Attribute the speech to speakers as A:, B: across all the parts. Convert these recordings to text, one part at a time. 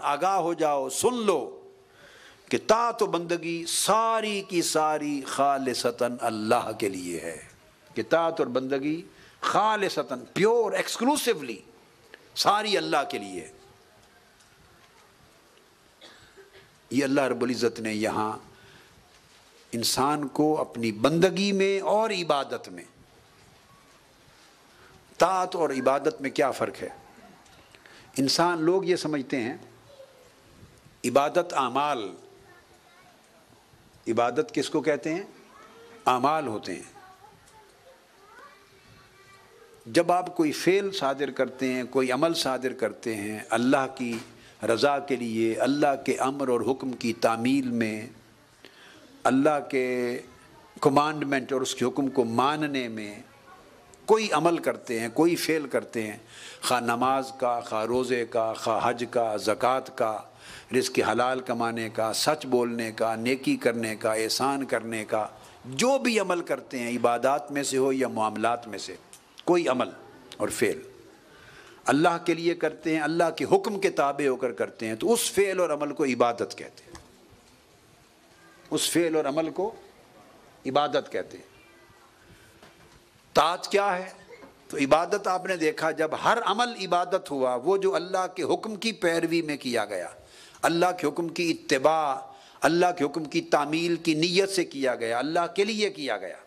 A: آگاہ ہو جاؤ، سن لو کہ طاعت و بندگی ساری کی ساری خالصتاً اللہ کے لیے ہے، کہ طاعت اور بندگی خالصتاً پیور ایکسکلوسیولی ساری اللہ کے لیے۔ یہ اللہ رب العزت نے یہاں انسان کو اپنی بندگی میں اور عبادت میں، طاعت اور عبادت میں کیا فرق ہے؟ انسان لوگ یہ سمجھتے ہیں عبادت اعمال، عبادت کس کو کہتے ہیں؟ اعمال ہوتے ہیں۔ جب آپ کوئی فعل صادر کرتے ہیں، کوئی عمل صادر کرتے ہیں اللہ کی رضا کے لیے، اللہ کے امر اور حکم کی تعمیل میں، اللہ کے کمانڈمنٹ اور اس کے حکم کو ماننے میں، کوئی عمل کرتے ہیں، کوئی فعل کرتے ہیں، خواہ نماز کا، خواہ روزے کا، خواہ حج کا، زکوٰۃ کا، رزق حلال کمانے کا، سچ بولنے کا، نیکی کرنے کا، احسان کرنے کا، جو بھی عمل کرتے ہیں عبادات میں سے ہو یا معاملات میں سے، کوئی عمل اور فعل اللہ کے لیے کرتے ہیں، اللہ کے حکم کے تابع ہو کر کرتے ہیں، تو اس فعل اور عمل کو عبادت کہتے ہیں، اس فعل اور عمل کو عبادت کہتے ہیں۔ طاعت کیا ہے؟ تو عبادت آپ نے دیکھا جب ہر عمل عبادت ہوا وہ جو اللہ کے حکم کی پیروی میں کیا گیا، اللہ کے حکم کی اتباع، اللہ کے حکم کی تعمیل کی نیت سے کیا گیا، اللہ کے لیے کیا گیا،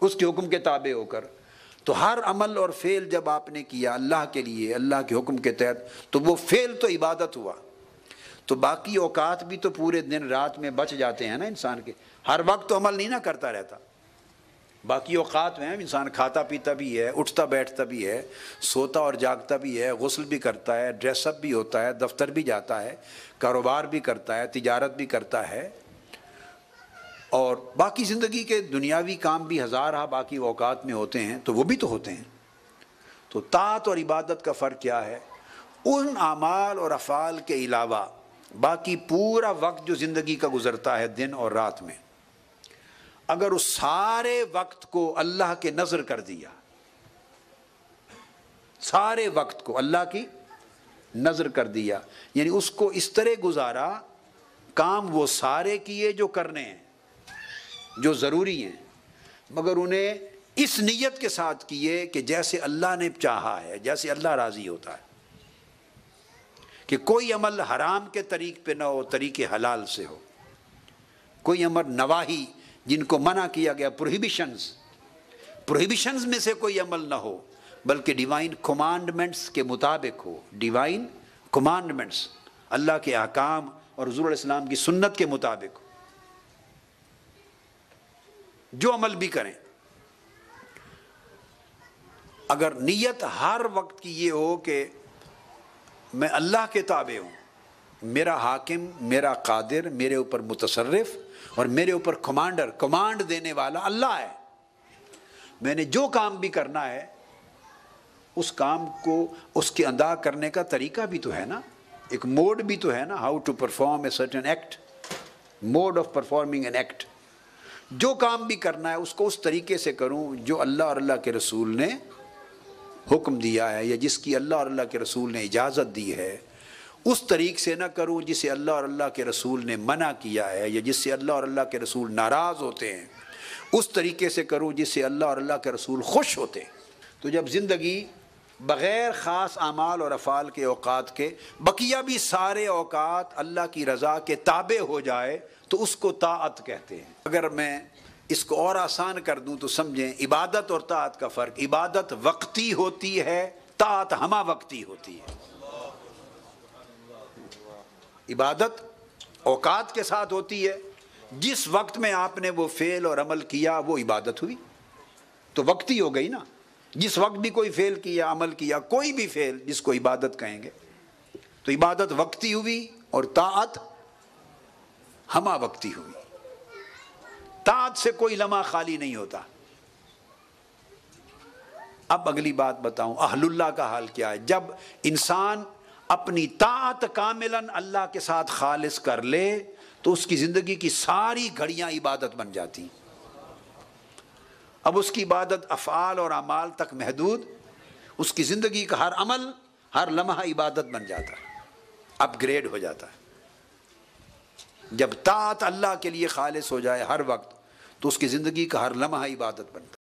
A: اس کے حکم کے تابع ہو کر، تو ہر عمل اور فعل جب آپ نے کیا اللہ کے لیے، اللہ کے حکم کے تحت، تو وہ فعل تو عبادت ہوا۔ تو باقی اوقات بھی تو پورے دن رات میں بچ جاتے ہیں نا انسان کے، ہر وقت تو عمل نہیں نہ کرتا رہتا، باقی اوقات میں انسان کھاتا پیتا بھی ہے، اٹھتا بیٹھتا بھی ہے، سوتا اور جاگتا بھی ہے، غسل بھی کرتا ہے، ڈریس اپ بھی ہوتا ہے، دفتر بھی جاتا ہے، کاروبار بھی کرتا ہے، تجارت بھی کرتا ہے، اور باقی زندگی کے دنیاوی کام بھی ہزارہ باقی اوقات میں ہوتے ہیں، تو وہ بھی تو ہوتے ہیں۔ تو طاعت اور عبادت کا فرق کیا ہے؟ ان اعمال اور افعال کے علاوہ باقی پورا وقت جو زندگی کا گزرتا ہے دن اور رات میں، اگر اس سارے وقت کو اللہ کے نذر کر دیا، سارے وقت کو اللہ کی نذر کر دیا، یعنی اس کو اس طرح گزارا، کام وہ سارے کیے جو کرنے ہیں، جو ضروری ہیں، مگر انہیں اس نیت کے ساتھ کیے کہ جیسے اللہ نے چاہا ہے، جیسے اللہ راضی ہوتا ہے، کہ کوئی عمل حرام کے طریق پہ نہ ہو، طریق حلال سے ہو، کوئی امر نواہی جن کو منع کیا گیا، پروہیبیشنز میں سے کوئی عمل نہ ہو، بلکہ ڈیوائن کمانڈمنٹس کے مطابق ہو، ڈیوائن کمانڈمنٹس اللہ کے احکام اور حضور علیہ السلام کی سنت کے مطابق ہو، جو عمل بھی کریں، اگر نیت ہر وقت کی یہ ہو کہ میں اللہ کے تابع ہوں، میرا حاکم، میرا قادر، میرے اوپر متصرف اور میرے اوپر کمانڈر، کمانڈ دینے والا اللہ ہے، میں نے جو کام بھی کرنا ہے اس کام کو اس کے ادا کرنے کا طریقہ بھی تو ہے نا، ایک موڈ بھی تو ہے نا، how to perform a certain act, mode of performing an act, جو کام بھی کرنا ہے اس کو اس طریقے سے کروں جو اللہ اور اللہ کے رسول نے حکم دیا ہے، یا جس کی اللہ اور اللہ کے رسول نے اجازت دی ہے، اس طریق سے نہ کروں جسے اللہ اور اللہ کے رسول نے منع کیا ہے، یا جس سے اللہ اور اللہ کے رسول ناراض ہوتے ہیں، اس طریقے سے کروں جس سے اللہ اور اللہ کے رسول خوش ہوتے ہیں۔ تو جب زندگی بغیر خاص اعمال اور افعال کے اوقات کے بقیہ بھی سارے اوقات اللہ کی رضا کے تابع ہو جائے تو اس کو طاعت کہتے ہیں۔ اگر میں اس کو اور آسان کر دوں تو سمجھیں عبادت اور طاعت کا فرق، عبادت وقتی ہوتی ہے، طاعت ہمہ وقتی ہوتی ہے۔ عبادت اوقات کے ساتھ ہوتی ہے، جس وقت میں آپ نے وہ فعل اور عمل کیا وہ عبادت ہوئی، تو وقتی ہو گئی نا، جس وقت بھی کوئی فعل کیا، عمل کیا، کوئی بھی فعل جس کو عبادت کہیں گے، تو عبادت وقتی ہوئی اور طاعت ہمہ وقتی ہوئی۔ طاعت سے کوئی لمحہ خالی نہیں ہوتا۔ اب اگلی بات بتاؤں، اہل اللہ کا حال کیا ہے؟ جب انسان اپنی طاعت کاملاً اللہ کے ساتھ خالص کر لے تو اس کی زندگی کی ساری گھڑیاں عبادت بن جاتی ہیں۔ اب اس کی عبادت افعال اور اعمال تک محدود، اس کی زندگی کا ہر عمل، ہر لمحہ عبادت بن جاتا ہے۔ اپ گریڈ ہو جاتا ہے۔ جب طاعت اللہ کے لیے خالص ہو جائے ہر وقت، تو اس کی زندگی کا ہر لمحہ عبادت بنتا ہے۔